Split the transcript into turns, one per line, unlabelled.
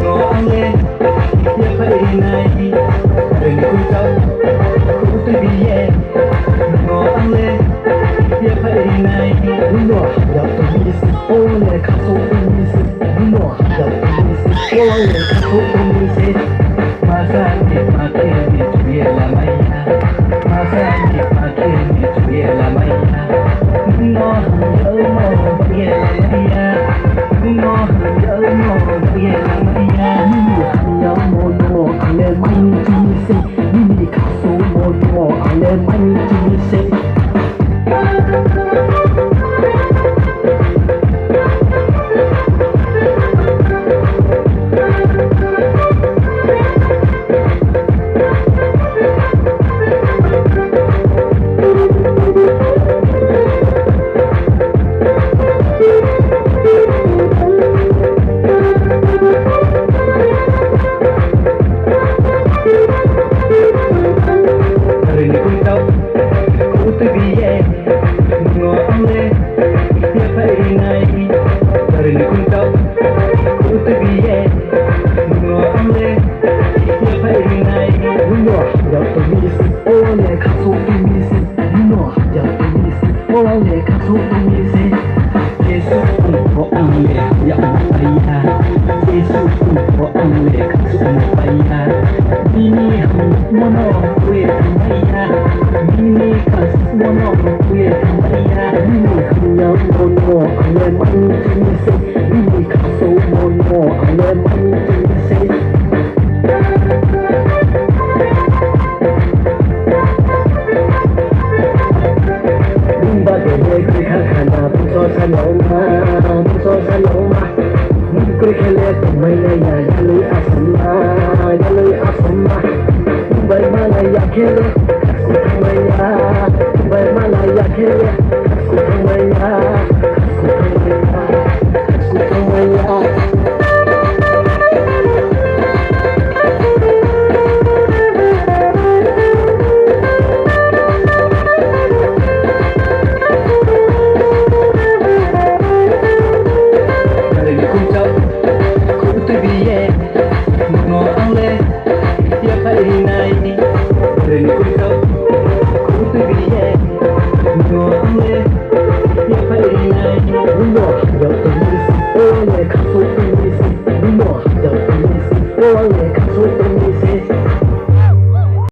ngó ăn lên ya phải này đừng cúi đầu cú tôi bị ye ngó ăn lên ya phải này ngó ya tôi bị sự ô lệ khát số tôi bị sự ngó ya tôi bị sự ô lệ khát số tôi bị sự masa ni pakai ni tu ya la maya masa ni pakai ni tu ya la maya ngó ya mo ya la maya ngó ya mo ya la maya
ya mono ale mai chi se ni ka so mono ale mai chi se Bermalaya kele, aku